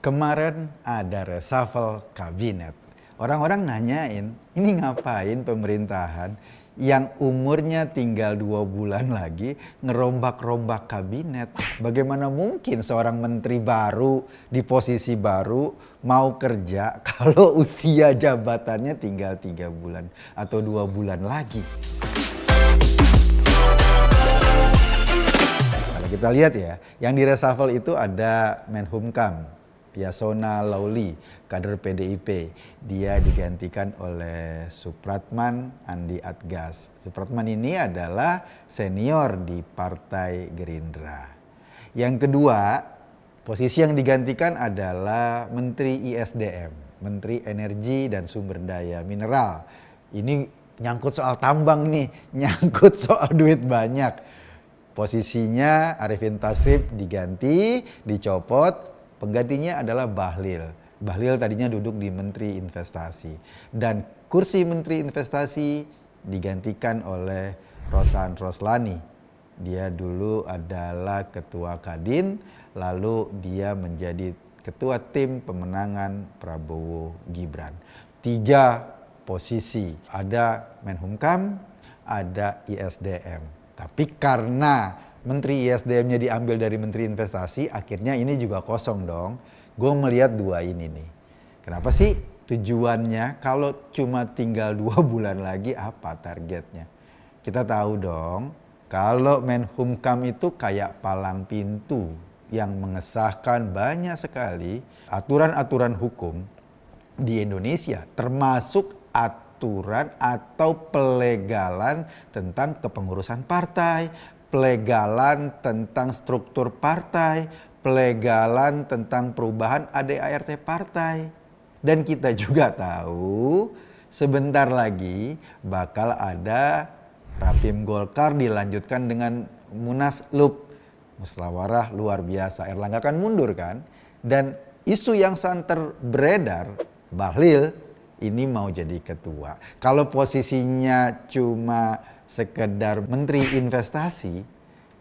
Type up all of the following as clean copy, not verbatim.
Kemarin ada reshuffle kabinet. Orang-orang nanyain, ini ngapain pemerintahan yang umurnya tinggal 2 bulan lagi ngerombak-rombak kabinet? Bagaimana mungkin seorang menteri baru di posisi baru mau kerja kalau usia jabatannya tinggal 3 bulan atau 2 bulan lagi? Kalau kita lihat ya, yang di reshuffle itu ada Menhumkam, Yasona Lawli, kader PDIP. Dia digantikan oleh Supratman Andi Adgas. Supratman ini adalah senior di Partai Gerindra. Yang kedua, posisi yang digantikan adalah Menteri ISDM, Menteri Energi dan Sumber Daya Mineral. Ini nyangkut soal tambang nih, nyangkut soal duit banyak. Posisinya Arifin Tasrif diganti, dicopot. Penggantinya adalah Bahlil. Bahlil tadinya duduk di Menteri Investasi. Dan kursi Menteri Investasi digantikan oleh Rosan Roslani. Dia dulu adalah ketua Kadin, lalu dia menjadi ketua tim pemenangan Prabowo Gibran. 3 posisi, ada Menhumkam, ada ISDM. Tapi karena Menteri ISDM-nya diambil dari Menteri Investasi, akhirnya ini juga kosong dong. Gue melihat 2 ini nih. Kenapa sih tujuannya kalau cuma tinggal 2 bulan lagi apa targetnya? Kita tahu dong, kalau Menhumkam itu kayak palang pintu yang mengesahkan banyak sekali aturan-aturan hukum di Indonesia, termasuk aturan atau pelegalan tentang kepengurusan partai, pelegalan tentang struktur partai, pelegalan tentang perubahan ADART partai. Dan kita juga tahu sebentar lagi bakal ada Rapim Golkar dilanjutkan dengan Munaslup, musyawarah luar biasa. Erlangga kan mundur kan? Dan isu yang santer beredar, Bahlil ini mau jadi ketua. Kalau posisinya cuma sekedar Menteri Investasi,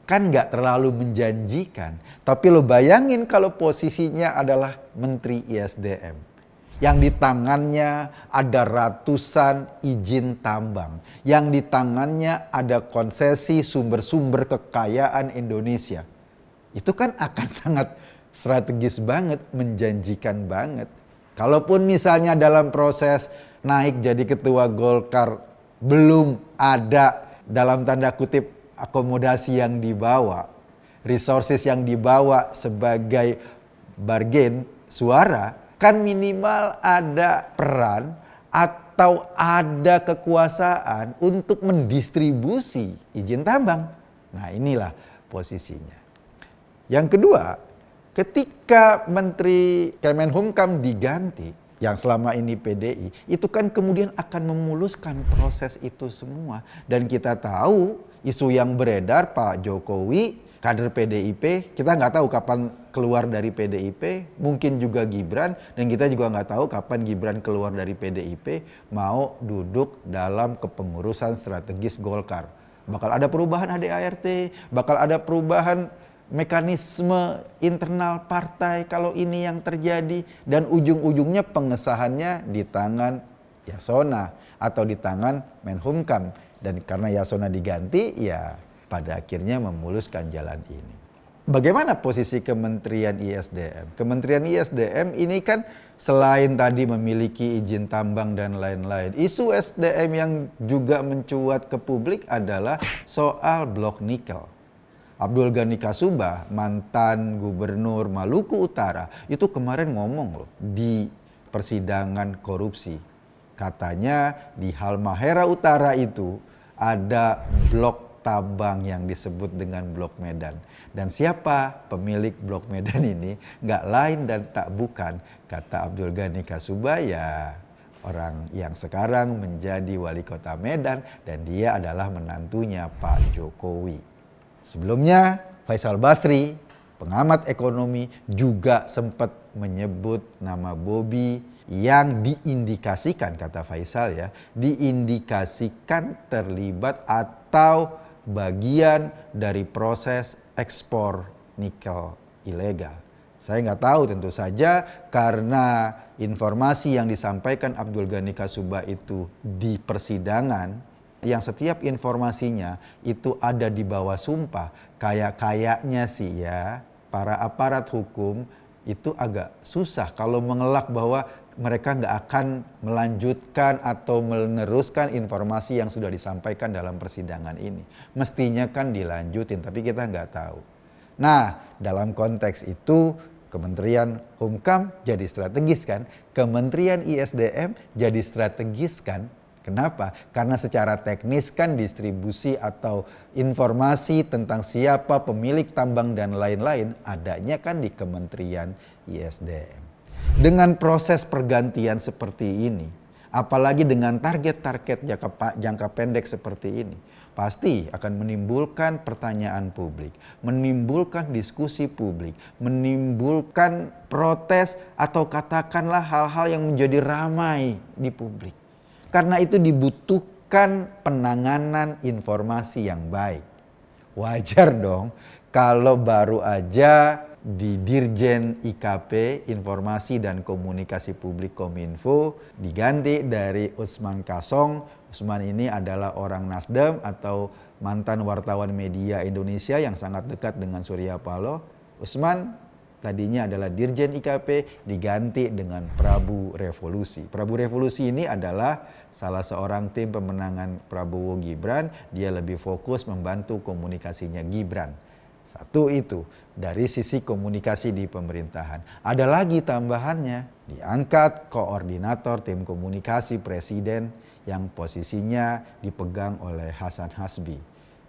kan nggak terlalu menjanjikan. Tapi lo bayangin kalau posisinya adalah Menteri ISDM, yang di tangannya ada ratusan izin tambang, yang di tangannya ada konsesi sumber-sumber kekayaan Indonesia. Itu kan akan sangat strategis banget, menjanjikan banget. Kalaupun misalnya dalam proses naik jadi ketua Golkar belum ada dalam tanda kutip akomodasi yang dibawa, resources yang dibawa sebagai bargain suara, kan minimal ada peran atau ada kekuasaan untuk mendistribusi izin tambang. Nah, inilah posisinya. Yang kedua, ketika Menteri Kemenhumkam diganti, yang selama ini PDI, itu kan kemudian akan memuluskan proses itu semua. Dan kita tahu isu yang beredar Pak Jokowi, kader PDIP, kita nggak tahu kapan keluar dari PDIP, mungkin juga Gibran, dan kita juga nggak tahu kapan Gibran keluar dari PDIP mau duduk dalam kepengurusan strategis Golkar. Bakal ada perubahan ADART, bakal ada perubahan mekanisme internal partai kalau ini yang terjadi, dan ujung-ujungnya pengesahannya di tangan Yasona atau di tangan Menhumkam. Dan karena Yasona diganti, ya pada akhirnya memuluskan jalan ini. Bagaimana posisi Kementerian ISDM? Kementerian ISDM ini kan selain tadi memiliki izin tambang dan lain-lain, isu SDM yang juga mencuat ke publik adalah soal blok nikel. Abdul Ghani Kasubah, mantan gubernur Maluku Utara, itu kemarin ngomong loh di persidangan korupsi. Katanya di Halmahera Utara itu ada blok tambang yang disebut dengan blok Medan. Dan siapa pemilik blok Medan ini? Nggak lain dan tak bukan, kata Abdul Ghani Kasubah, ya orang yang sekarang menjadi wali kota Medan, dan dia adalah menantunya Pak Jokowi. Sebelumnya Faisal Basri, pengamat ekonomi, juga sempat menyebut nama Bobi yang diindikasikan, kata Faisal ya, diindikasikan terlibat atau bagian dari proses ekspor nikel ilegal. Saya nggak tahu, tentu saja karena informasi yang disampaikan Abdul Ghani Kasubah itu di persidangan, yang setiap informasinya itu ada di bawah sumpah, kayaknya sih ya para aparat hukum itu agak susah kalau mengelak bahwa mereka nggak akan melanjutkan atau meneruskan informasi yang sudah disampaikan dalam persidangan ini. Mestinya kan dilanjutin, tapi kita nggak tahu. Nah, dalam konteks itu Kementerian Humkam jadi strategis kan, Kementerian ISDM jadi strategis kan. Kenapa? Karena secara teknis kan distribusi atau informasi tentang siapa pemilik tambang dan lain-lain adanya kan di Kementerian ISDM. Dengan proses pergantian seperti ini, apalagi dengan target-target jangka pendek seperti ini, pasti akan menimbulkan pertanyaan publik, menimbulkan diskusi publik, menimbulkan protes atau katakanlah hal-hal yang menjadi ramai di publik. Karena itu dibutuhkan penanganan informasi yang baik. Wajar dong kalau baru aja di Dirjen IKP, Informasi dan Komunikasi Publik Kominfo, diganti dari Usman Kasong. Usman ini adalah orang Nasdem atau mantan wartawan media Indonesia yang sangat dekat dengan Surya Paloh. Usman tadinya adalah Dirjen IKP, diganti dengan Prabu Revolusi. Prabu Revolusi ini adalah salah seorang tim pemenangan Prabowo Gibran. Dia lebih fokus membantu komunikasinya Gibran. Satu itu dari sisi komunikasi di pemerintahan. Ada lagi tambahannya, diangkat koordinator tim komunikasi presiden yang posisinya dipegang oleh Hasan Hasbi,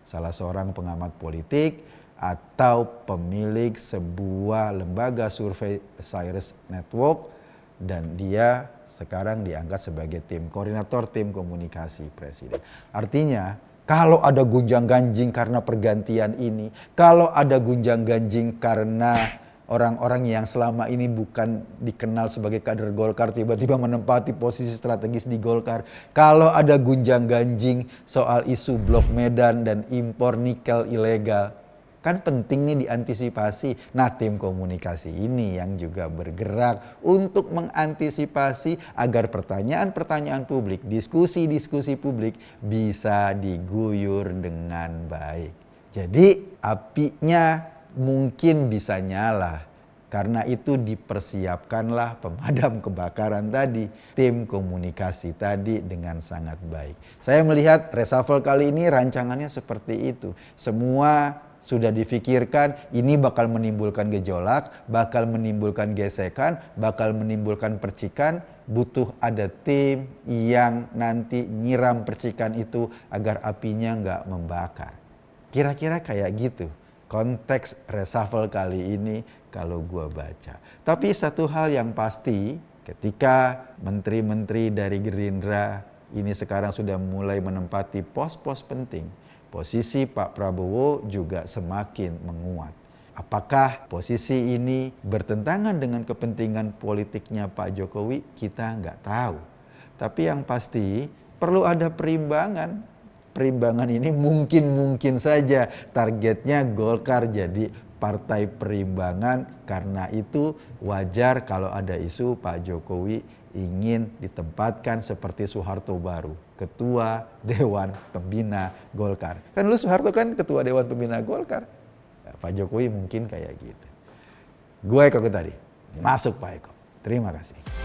salah seorang pengamat politik atau pemilik sebuah lembaga survei Cyrus Network, dan dia sekarang diangkat sebagai koordinator tim komunikasi presiden. Artinya kalau ada gunjang-ganjing karena pergantian ini, kalau ada gunjang-ganjing karena orang-orang yang selama ini bukan dikenal sebagai kader Golkar tiba-tiba menempati posisi strategis di Golkar, kalau ada gunjang-ganjing soal isu Blok Medan dan impor nikel ilegal, kan penting nih diantisipasi. Nah, tim komunikasi ini yang juga bergerak untuk mengantisipasi agar pertanyaan-pertanyaan publik, diskusi-diskusi publik bisa diguyur dengan baik. Jadi apinya mungkin bisa nyala. Karena itu dipersiapkanlah pemadam kebakaran tadi, tim komunikasi tadi dengan sangat baik. Saya melihat reshuffle kali ini rancangannya seperti itu. Semua sudah difikirkan, ini bakal menimbulkan gejolak, bakal menimbulkan gesekan, bakal menimbulkan percikan. Butuh ada tim yang nanti nyiram percikan itu agar apinya nggak membakar. Kira-kira kayak gitu konteks reshuffle kali ini kalau gua baca. Tapi satu hal yang pasti, ketika menteri-menteri dari Gerindra ini sekarang sudah mulai menempati pos-pos penting, posisi Pak Prabowo juga semakin menguat. Apakah posisi ini bertentangan dengan kepentingan politiknya Pak Jokowi? Kita nggak tahu. Tapi yang pasti perlu ada perimbangan. Perimbangan ini mungkin saja targetnya Golkar jadi partai perimbangan. Karena itu wajar kalau ada isu Pak Jokowi ingin ditempatkan seperti Soeharto baru, Ketua Dewan Pembina Golkar. Kan dulu Soeharto kan Ketua Dewan Pembina Golkar. Ya, Pak Jokowi mungkin kayak gitu. Gue Eko tadi, masuk Pak Eko. Terima kasih.